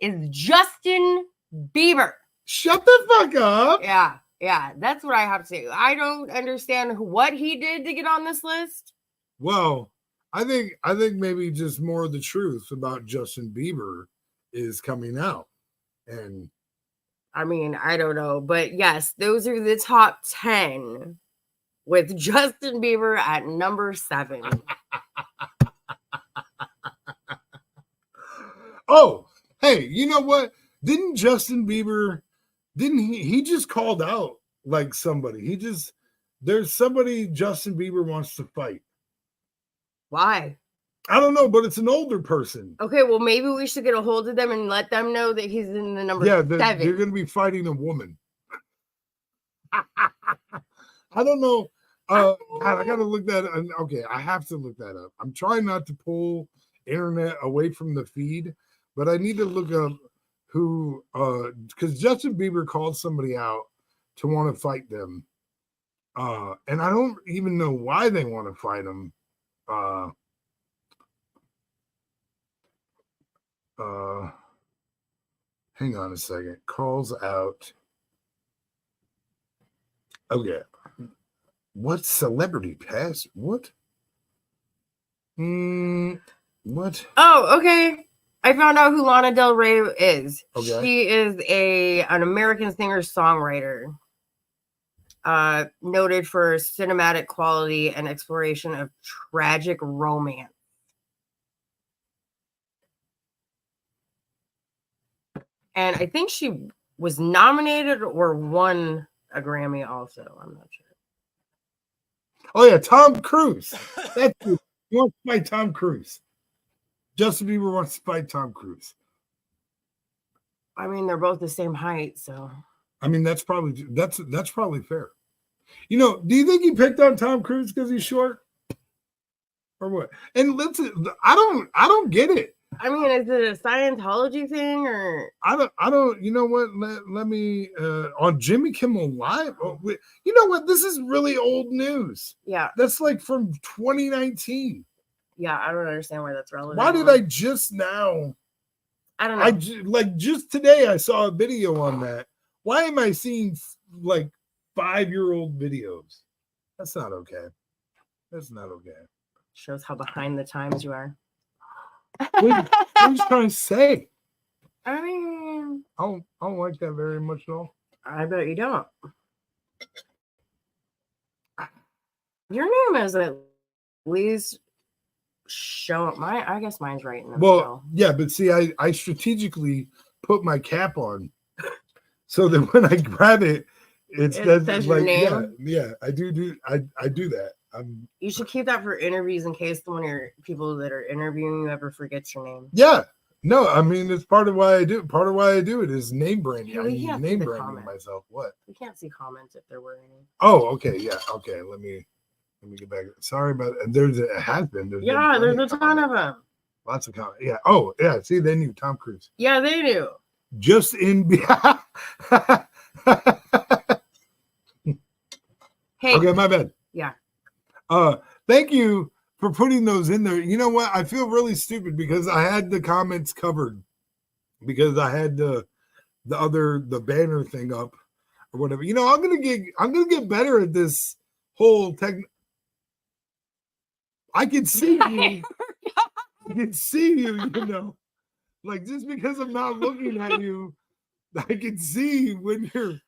is Justin Bieber. Shut the fuck up. Yeah, that's what I have to say. I don't understand what he did to get on this list. Well, I think maybe just more of the truth about Justin Bieber is coming out. And I mean, I don't know, but yes, those are the top 10 with Justin Bieber at number 7. Oh, hey, you know what? Didn't Justin Bieber, he just called out like somebody. There's somebody Justin Bieber wants to fight. Why? I don't know, but it's an older person. Okay, well, maybe we should get a hold of them and let them know that he's in the number 7. You're going to be fighting a woman. I don't know. I got to look that up. Okay, I have to look that up. I'm trying not to pull internet away from the feed, but I need to look up who, because Justin Bieber called somebody out to want to fight them. And I don't even know why they want to fight him. Hang on a second. Calls out. Okay. What celebrity pass? What? What? Oh, okay. I found out who Lana Del Rey is. Okay. She is an American singer-songwriter, noted for cinematic quality and exploration of tragic romance. And I think she was nominated or won a Grammy also. I'm not sure. Oh, yeah, Tom Cruise. That's who. He wants to fight Tom Cruise. Justin Bieber wants to fight Tom Cruise. I mean, they're both the same height, so. I mean, that's probably fair. You know, do you think he picked on Tom Cruise because he's short? Or what? And I don't get it. I mean, is it a Scientology thing or? I don't. You know what? Let me on Jimmy Kimmel Live. You know what? This is really old news. Yeah, that's like from 2019. Yeah, I don't understand why that's relevant. Why did I just now? I don't know. Just today I saw a video on that. Why am I seeing like 5-year-old videos? That's not okay. That's not okay. Shows how behind the times you are. What are you trying to say? I mean, I don't like that very much at all. I bet you don't. Your name is at least show I guess mine's right in the middle. Yeah, but see, I strategically put my cap on so that when I grab it, it says like your name? Yeah, I do that. You should keep that for interviews in case one of your people that are interviewing you ever forgets your name. Yeah. No, I mean, it's part of why I do. Part of why I do it is name branding. I mean, name branding myself. What? We can't see comments if there were any. Oh, okay. Yeah. Okay. Let me get back. Sorry about it. There's a ton of them. Lots of comments. Yeah. Oh, yeah. See, they knew Tom Cruise. Yeah, they do. Just in. Hey. Okay, my bad. Yeah. Thank you for putting those in there. You know what? I feel really stupid because I had the comments covered because I had the banner thing up or whatever. You know, I'm gonna get better at this whole tech. I can see you. I can see you, you know. Like, just because I'm not looking at you, I can see when you're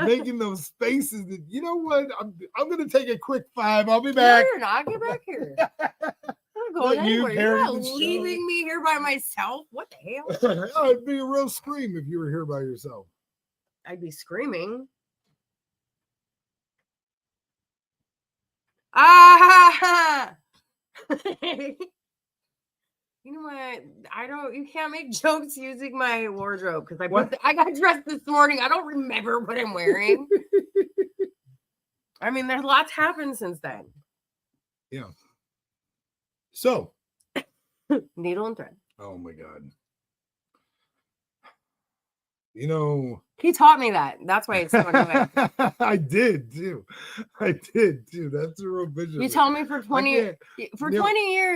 making those faces. That, you know what? I'm gonna take a quick 5. I'll be No, back. you're not. Get back here. I'm not going Let you anywhere. You're carry not the show. leaving me here by myself. What the hell? Oh, it'd be a real scream if you were here by yourself. I'd be screaming. Ah! You know what? You can't make jokes using my wardrobe because I got dressed this morning. I don't remember what I'm wearing. I mean, there's lots happened since then. Yeah. So, Needle and thread. oh my God. You know, He taught me that. That's why it's so annoying. I did too. That's a real visual. You tell me for 20 years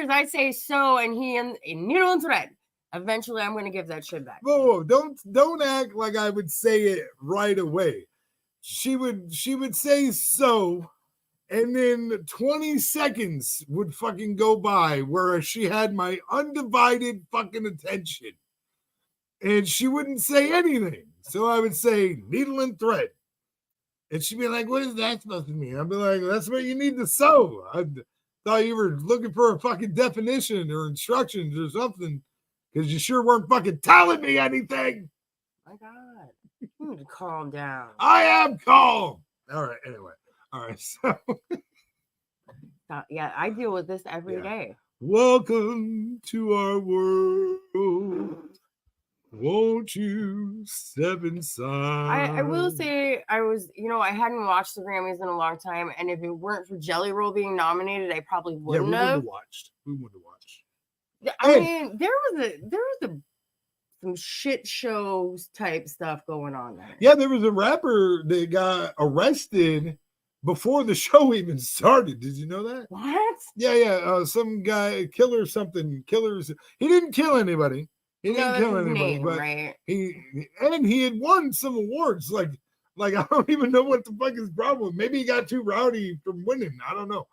I say so, and he and needle and thread. Eventually, I'm going to give that shit back. Whoa, don't act like I would say it right away. She would say so, and then 20 seconds would fucking go by where she had my undivided fucking attention. And she wouldn't say anything. So I would say needle and thread. And she'd be like, what is that supposed to mean? I'd be like, that's what you need to sew. I thought you were looking for a fucking definition or instructions or something. Because you sure weren't fucking telling me anything. My God. You need to calm down. I am calm. All right, anyway. All right, so. Yeah, I deal with this every day. Welcome to our world. Won't you step inside? I will say I hadn't watched the Grammys in a long time, and if it weren't for Jelly Roll being nominated, I probably wouldn't have watched. We would have watched. I mean, there was some shit shows type stuff going on there. Yeah, there was a rapper that got arrested before the show even started. Did you know that? What? Yeah. Some guy, killers. He didn't kill anybody. He didn't kill anybody, but right? He had won some awards. Like I don't even know what the fuck his problem. Maybe he got too rowdy from winning. I don't know.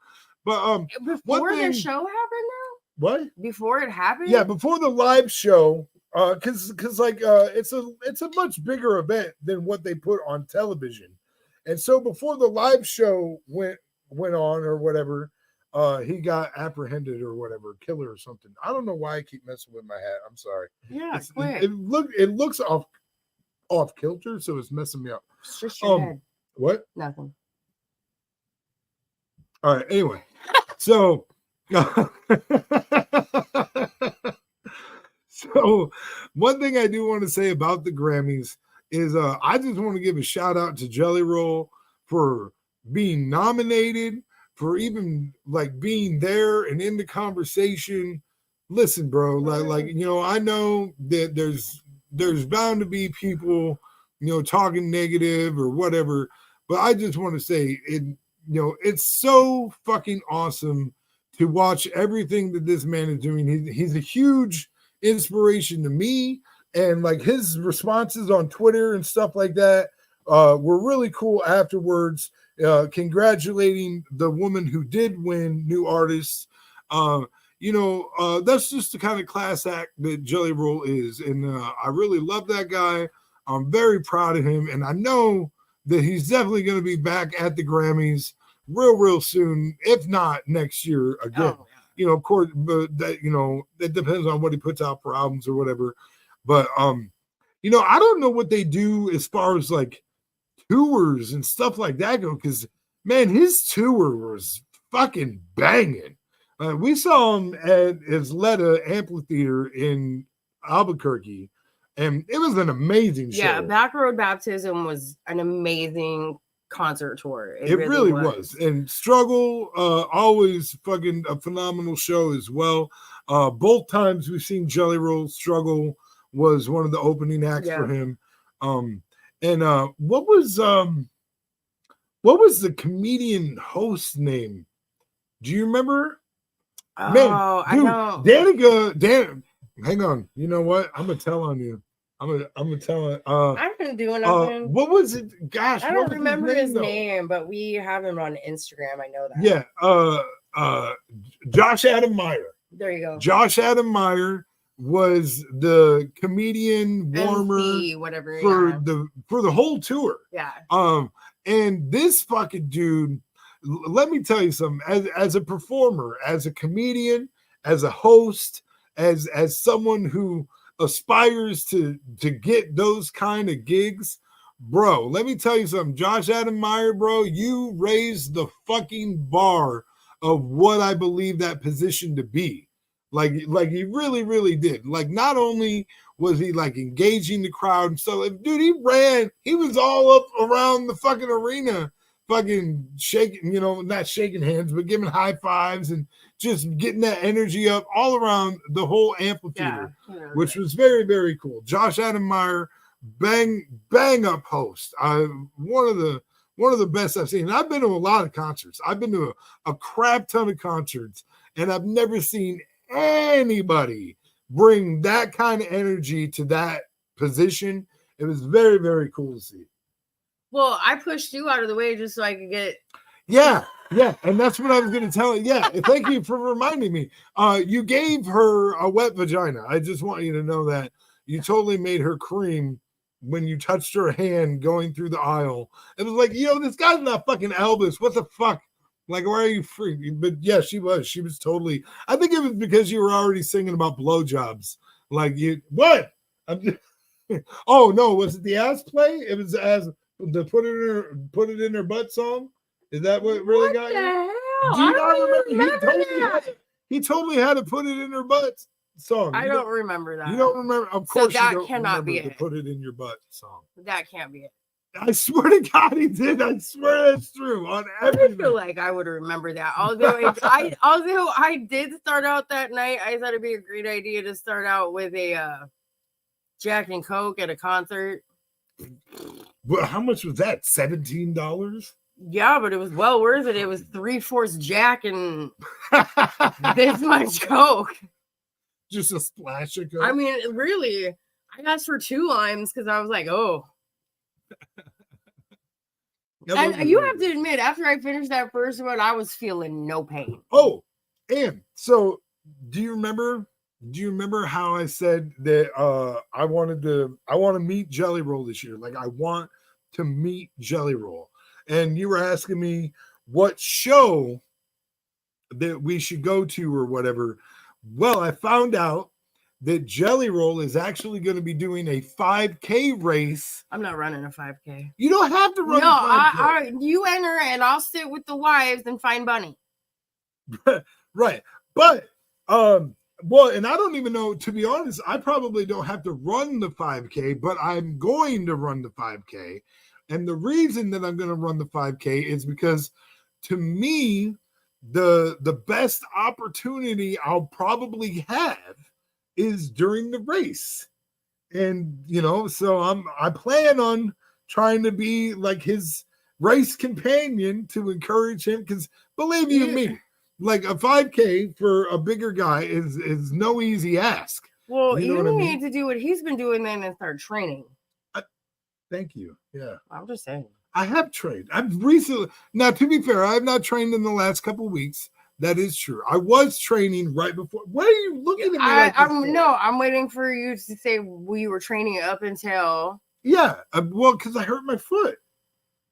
But before the show happened, though. What? Before it happened? Yeah, before the live show. Because it's a much bigger event than what they put on television, and so before the live show went on or whatever. He got apprehended or whatever, killer or something. I don't know why I keep messing with my hat. I'm sorry. Yeah, it looks off kilter, so it's messing me up. Just your head. What? Nothing. All right. Anyway, so one thing I do want to say about the Grammys is I just want to give a shout out to Jelly Roll for being nominated. For even like being there and in the conversation. Listen, bro, like I know that there's bound to be people, talking negative or whatever, but I just want to say it's so fucking awesome to watch everything that this man is doing. He's a huge inspiration to me, and like his responses on Twitter and stuff like that were really cool afterwards. Congratulating the woman who did win New Artist. That's just the kind of class act that Jelly Roll is. And I really love that guy. I'm very proud of him. And I know that he's definitely going to be back at the Grammys real soon, if not next year again. Oh, yeah. Of course, but that, it depends on what he puts out for albums or whatever. But, I don't know what they do as far as like tours and stuff like that go, because man, his tour was fucking banging. We saw him at Isleta Amphitheater in Albuquerque, and it was an amazing show. Yeah, Backroad Baptism was an amazing concert tour. It really was. And Struggle, always fucking a phenomenal show as well. Both times we've seen Jelly Roll, Struggle was one of the opening acts for him. And what was the comedian host name? Do you remember? Oh, Man, I dude, know. Hang on. You know what? I'm gonna tell on you. I'm gonna tell it. I've been doing nothing. What was it? Gosh, I don't remember his name, but we have him on Instagram. I know that. Yeah. Josh Adam Meyer. There you go. Josh Adam Meyer was the comedian warmer MC, whatever. for the whole tour. Yeah. And this fucking dude, let me tell you something. As a performer, as a comedian, as a host, as someone who aspires to get those kind of gigs, bro, let me tell you something. Josh Adam Meyer, bro, you raised the fucking bar of what I believe that position to be. Like he really, really did. Like, not only was he like engaging the crowd and stuff, like, dude, he was all up around the fucking arena, fucking shaking, not shaking hands, but giving high fives and just getting that energy up all around the whole amphitheater, which was very, very cool. Josh Adam Meyer, bang up host. One of the best I've seen. And I've been to a lot of concerts. I've been to a crap ton of concerts, and I've never seen anybody bring that kind of energy to that position. It was very, very cool to see. Well, I pushed you out of the way just so I could get. Yeah, and that's what I was going to tell you. Yeah, thank you for reminding me. You gave her a wet vagina. I just want you to know that you totally made her cream when you touched her hand going through the aisle. It was like, this guy's not fucking Elvis. What the fuck? Like, why are you free? But yeah, she was totally. I think it was because you were already singing about blowjobs. Like, what? Oh no, was it the ass play? It was as the put it in her butt song. Is that what really got you? Do you not remember? He told me how to put it in her butt song. I don't remember that. You don't remember? Of course, that you don't cannot be remember it. the put it in your butt song. That can't be it. I swear to God, he did. I swear that's true on everything. I feel like I would remember that. Although I did start out that night, I thought it'd be a great idea to start out with a Jack and Coke at a concert. Well, how much was that? $17? Yeah, but it was well worth it. It was 3/4 Jack and this much Coke. Just a splash of Coke. I mean, really, I asked for 2 limes because I was like, oh. And you have to admit, after I finished that first one, I was feeling no pain. Oh, and so do you remember how I said that I want to meet Jelly Roll this year? Like, I want to meet Jelly Roll. And you were asking me what show that we should go to or whatever. Well, I found out that Jelly Roll is actually going to be doing a 5K race. I'm not running a 5K. You don't have to run no, a 5K. You enter and I'll sit with the wives and find Bunny. Right. But, well, and I don't even know, to be honest, I probably don't have to run the 5K, but I'm going to run the 5K. And the reason that I'm going to run the 5K is because, to me, the best opportunity I'll probably have is during the race. And so I plan on trying to be like his race companion to encourage him, because believe you me, like a 5K for a bigger guy is no easy ask. Well, you need to do what he's been doing then and start training. Thank you. Yeah, I'm just saying. I have trained. I've recently. Now, to be fair, I have not trained in the last couple of weeks. That is true. I was training right before. Why are you looking at me? I'm waiting for you to say we were training up until. Yeah, well, because I hurt my foot.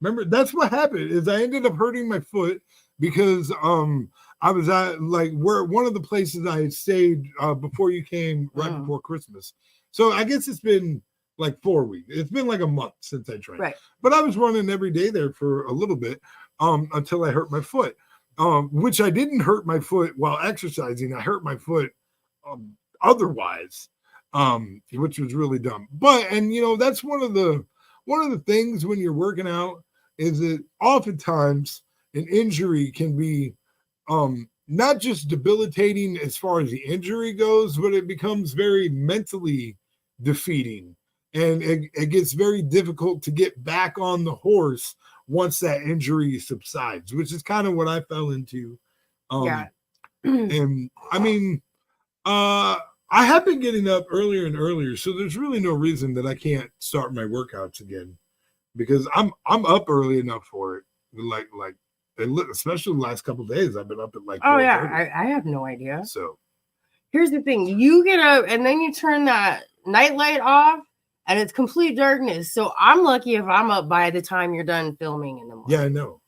Remember, that's what happened. Is I ended up hurting my foot because I was at one of the places I had stayed before you came right before Christmas. So I guess it's been like 4 weeks. It's been like a month since I trained. Right. But I was running every day there for a little bit until I hurt my foot. Which I didn't hurt my foot while exercising. I hurt my foot otherwise, which was really dumb. But that's one of the things when you're working out is that oftentimes an injury can be not just debilitating as far as the injury goes, but it becomes very mentally defeating, and it gets very difficult to get back on the horse once that injury subsides, which is kind of what I fell into. And I mean, I have been getting up earlier and earlier, so there's really no reason that I can't start my workouts again, because I'm up early enough for it. Like especially the last couple of days, I've been up at like. Oh yeah, I have no idea. So, Here's the thing. You get up and then you turn that night light off and it's complete darkness. So I'm lucky if I'm up by the time you're done filming in the morning. Yeah, I know.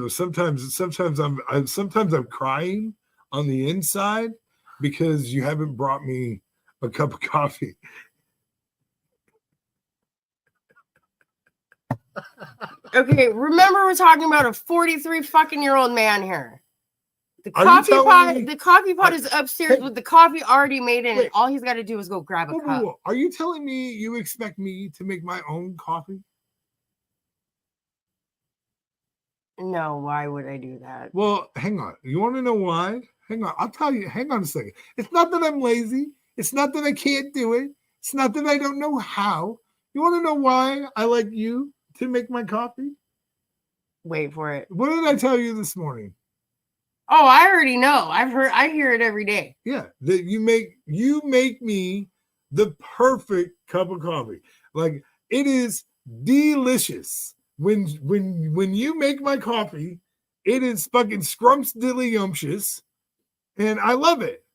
Sometimes I'm crying on the inside because you haven't brought me a cup of coffee. Okay, remember we're talking about a 43 fucking year old man here. The Are you coffee telling pot, me- the coffee pot is upstairs with the coffee already made in it. Wait. All he's got to do is go grab a Whoa, cup. whoa, whoa. Are you telling me you expect me to make my own coffee? No, why would I do that? Well, hang on. You want to know why? Hang on. I'll tell you. Hang on a second. It's not that I'm lazy. It's not that I can't do it. It's not that I don't know how. You want to know why I like you to make my coffee? Wait for it. What did I tell you this morning? Oh, I already know. I hear it every day. Yeah, that you make me the perfect cup of coffee. Like, it is delicious. When you make my coffee, it is fucking scrumptious, and I love it.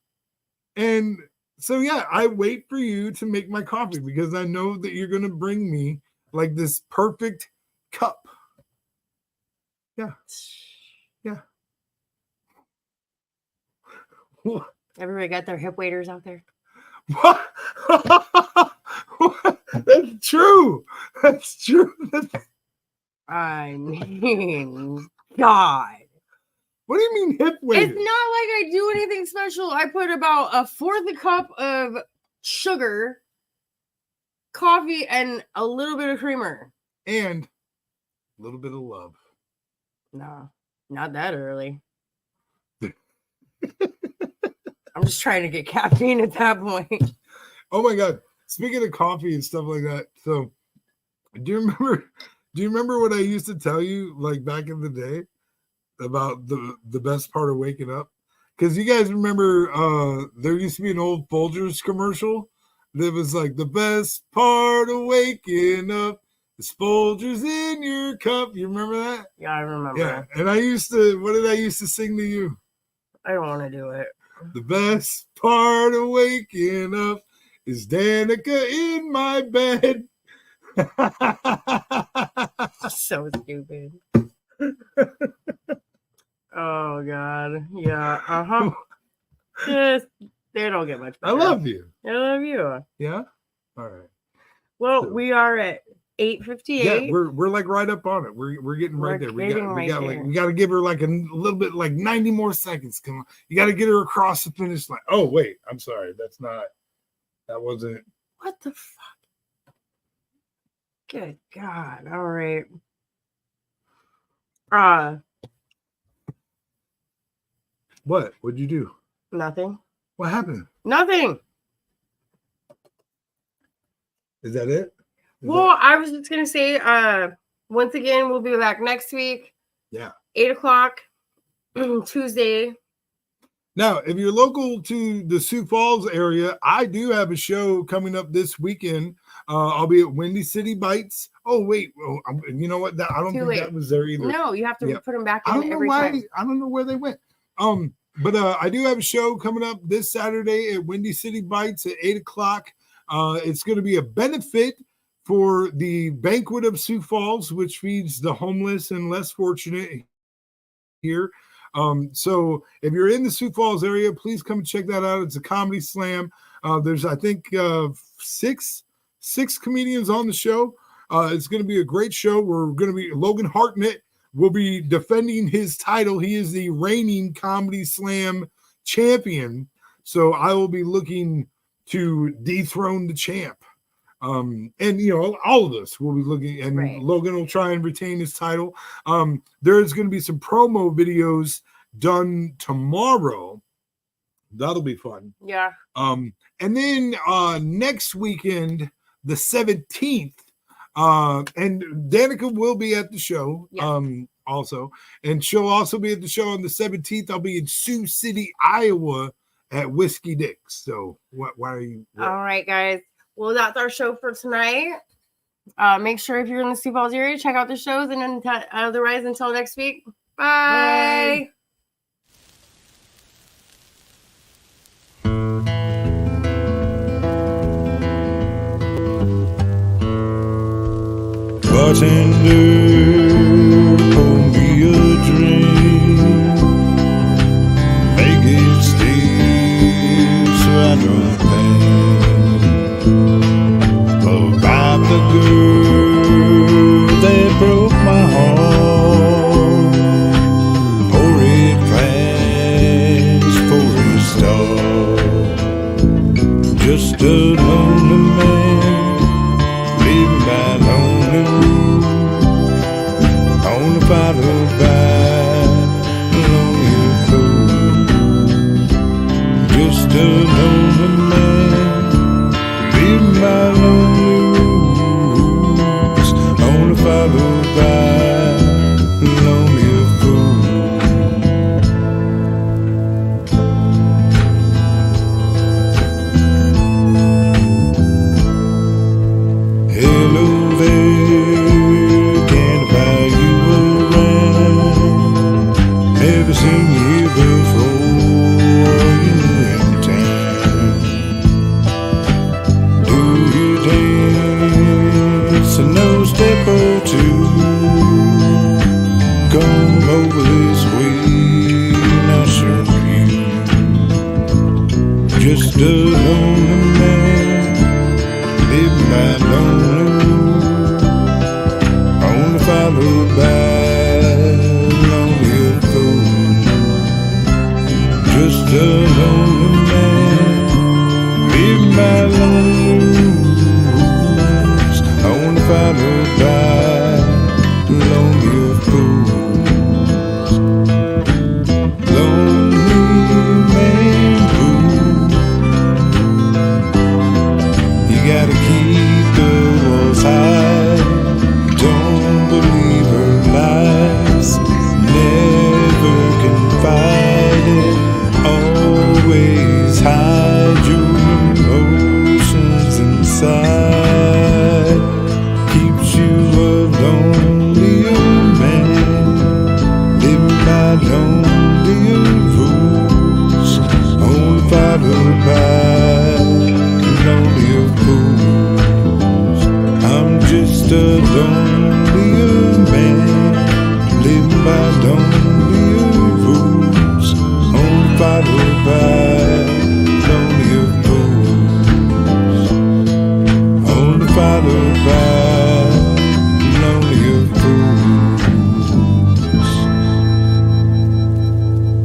And so yeah, I wait for you to make my coffee because I know that you're gonna bring me like this perfect cup. Yeah. What? Everybody got their hip waders out there. What? That's true. That's true. I mean, God. What do you mean hip waiter? It's not like I do anything special. I put about a fourth a cup of sugar, coffee, and a little bit of creamer. And a little bit of love. No, not that early. I'm just trying to get caffeine at that point. Oh my God. Speaking of coffee and stuff like that. So do you remember what I used to tell you like back in the day about the best part of waking up? Because you guys remember there used to be an old Folgers commercial that was like, the best part of waking up is Folgers in your cup. You remember that? Yeah, I remember. Yeah. And what did I used to sing to you? I don't want to do it. The best part of waking up is Danica in my bed. So stupid. Oh God. Yeah. Uh-huh. Just they don't get much better. I love you. I love you. Yeah. All right. Well, So- we are at 8:58. Yeah, we're like right up on it. We're getting right there. We got to give her like a little bit, like 90 more seconds. Come on, you got to get her across the finish line. Oh wait, I'm sorry. That wasn't. What the fuck? Good God. All right. What? What'd you do? Nothing. What happened? Nothing. Is that it? Well, I was just gonna say, once again, we'll be back next week. Yeah. 8:00 Tuesday. Now, if you're local to the Sioux Falls area, I do have a show coming up this weekend. I'll be at Windy City Bites. Oh, wait. You know what? I don't Too think late. that was there either. No, you have to Yeah. put them back I don't in know every why. time. I don't know where they went. But I do have a show coming up this Saturday at Windy City Bites at 8:00. It's going to be a benefit for the Banquet of Sioux Falls, which feeds the homeless and less fortunate here. So if you're in the Sioux Falls area, please come and check that out. It's a comedy slam. There's, I think, six comedians on the show. It's going to be a great show. We're going to be Logan Hartnett will be defending his title. He is the reigning comedy slam champion. So I will be looking to dethrone the champ. And all of us will be looking, and Right. Logan will try and retain his title. There's going to be some promo videos done tomorrow. That'll be fun. Yeah. And then next weekend, the 17th, and Danica will be at the show. Yeah. Also, and she'll also be at the show on the 17th. I'll be in Sioux City, Iowa, at Whiskey Dick's. So why are you? All right, guys. Well, that's our show for tonight. Make sure if you're in the Sioux Falls area, check out the shows. And otherwise, until next week, bye. Bye. just a lonely man, living by lonely rules, only followed by lonely fools. Hello there, can I buy you around? Never seen you here before, you in town. Do you dance a no-step or two? Come over this way, and I'll show you. Just a lonely man, living by lonely rules, only followed by lonely fools. Just a lonely man, living by lonely rules, only followed by lonely fools. Lonely man blues. You gotta keep the walls high. Don't believe her lies. Never confide it. Always hide your emotions inside. Keeps you a lonelier man, living by lonelier rules, only followed by lonelier fools. I'm just a lonelier man, living by lonelier rules, only followed by